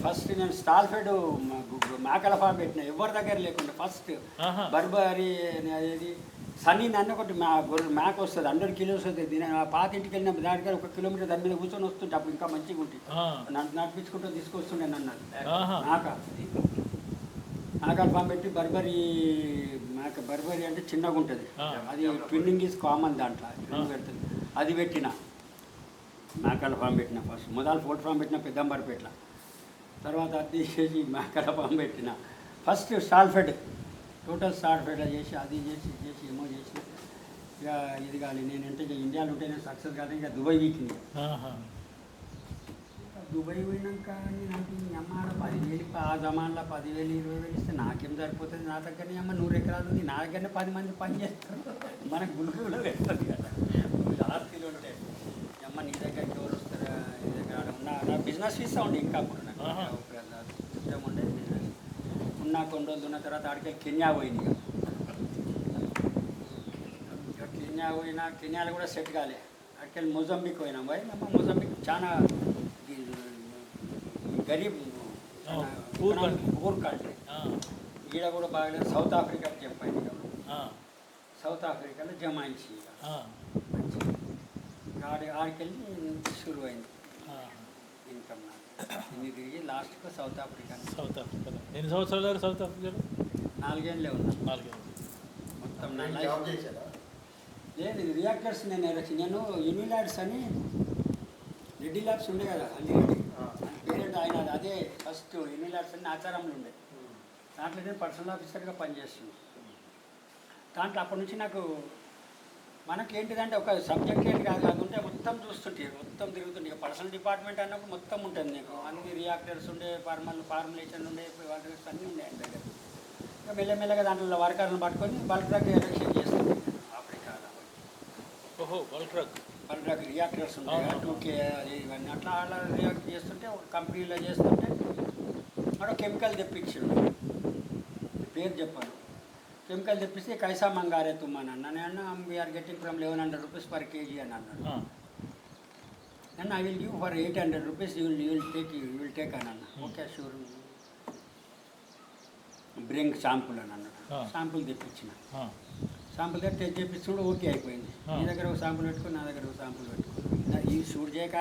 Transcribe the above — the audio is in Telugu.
ఫస్ట్ నేను స్టాల్ ఫెడ్ మేకల ఫామ్ పెట్టిన ఎవరి దగ్గర లేకుండా ఫస్ట్ బర్బరీ అనేది సన్నీ నన్ను ఒకటి మేక వస్తుంది 100 కిలోస్ వస్తుంది. దీని పాత ఇంటికి వెళ్ళినప్పుడు దానికి 1 కిలోమీటర్ దాని మీద కూర్చొని వస్తుంటే అప్పుడు ఇంకా మంచిగా ఉంటుంది. నడిపించుకుంటూ తీసుకొస్తుండే నన్ను మేకల ఫామ్ పెట్టి బర్బరీ అంటే చిన్నగా ఉంటుంది, అది ట్విన్నింగ్ ఈజ్ కామన్ దాంట్లో పెడుతుంది. అది పెట్టిన మేకల ఫామ్ పెట్టిన ఫస్ట్ మొదలు ఫోర్ట్ ఫామ్ పెట్టిన పెద్దంబర్పేటలో. తర్వాత అది చేసి మేకల ఫామ్ పెట్టిన first stall fed total stall fed చేసి అది చేసి ఏమో చేసి ఇక ఇది కాదు నేను అంటే ఇండియాలో ఉంటే నేను సక్సెస్ కాదు. ఇక దుబాయ్ వీకింది. దుబాయ్ పోయినాక నేను అంటే అమ్మ 10,000 ఆ జమాన్లో 10,000 20,000 ఇస్తే నాకేం సరిపోతుంది. నా దగ్గరనే అమ్మ 100 ఎకరాలు ఉంది, నా దగ్గరనే 10 మంది పని చేస్తారు, మనకు గులుగులో వెళ్తుంది కదా. ఆర్తీలు ఉంటాయి అమ్మ నీ దగ్గరికి ఎవరు వస్తారా, నీ దగ్గర నా బిజినెస్ ఇస్తా ఉండే ఇంకా అప్పుడు నాకు సిస్టమ్ ఉండే బిజినెస్ ఉన్న కొన్ని రోజులు ఉన్న తర్వాత ఆడికి కెన్యా పోయింది. ఇక కెన్యా పోయినా కెన్యాలో కూడా సెట్ కాలే. అక్కడికి మొజంబిక్ పోయినాం. పోయి అమ్మ మొజంబిక్ చాలా గరీబ్ పూర్ కంట్రీ, ఈడ కూడా బాగలేదు. సౌత్ ఆఫ్రికాకి చెప్పండి, సౌత్ ఆఫ్రికాలో జమాయించి ఆడికెళ్ళి షురు అయింది ఇన్కమ్. ఇన్ని తిరిగి లాస్ట్గా సౌత్ ఆఫ్రికా. ఎన్ని సంవత్సరాలు సౌత్ ఆఫ్రికాలో? 4 ఏళ్ళే ఉన్నా. మొత్తం లేదు ఇది రియాక్టర్స్ నేను యూనిలాడ్స్ అని రెడ్డి ల్యాబ్స్ ఉండే కదా, అల్లి రెడ్డి పేరెంట్ ఆయన. అదే ఫస్ట్ యూనిలాడ్స్ అని ఆచారంలో ఉండే. దాంట్లో నేను పర్సనల్ ఆఫీసర్గా పనిచేస్తున్నాను. దాంట్లో అప్పటి నుంచి నాకు మనకి ఏంటిదంటే ఒక సబ్జెక్ట్ ఏంటి కాదు, అది ఉంటే మొత్తం చూస్తుంటే మొత్తం తిరుగుతుంటే. ఇక పర్సనల్ డిపార్ట్మెంట్ అన్నప్పుడు మొత్తం ఉంటుంది నీకు. అన్ని రియాక్టర్స్ ఉండే, ఫార్ములేషన్ ఉండే, వాటర్ అన్నీ ఉండే ఆయన దగ్గర. ఇక మెల్లమెల్లగా దాంట్లో వర్కర్లను పట్టుకొని బల్క్ డ్రగ్ ఎలక్షన్ చేస్తుంది ఆఫ్రికాలో. బల్క్ డ్రగ్ రియాక్టర్స్ ఉంటాయి, 2K అది ఇవన్నీ అట్లా అలా రియాక్ట్ చేస్తుంటే ఒక కంపెనీలో చేస్తుంటే అక్కడ కెమికల్ తెప్పించిండు, పేరు చెప్పాను. కెమికల్ తెప్పిస్తే కైసా మంగారే తుమ్ అని అన్నా. నేను we're getting from 1100 rupees per kg అని అన్నాడు. And I will give for 800 rupees you will take అని అన్నా. ఓకే షూర్ బ్రింగ్ శాంపుల్ అని అన్నాడు. శాంపుల్ తెప్పించిన. శాంపుల్ టెస్ట్ చేపిస్తుండే ఓకే అయిపోయింది. నీ దగ్గర ఒక శాంపుల్ పెట్టుకుని నా దగ్గర ఒక శాంపుల్ పెట్టుకుని ఈ షూట్ చేయక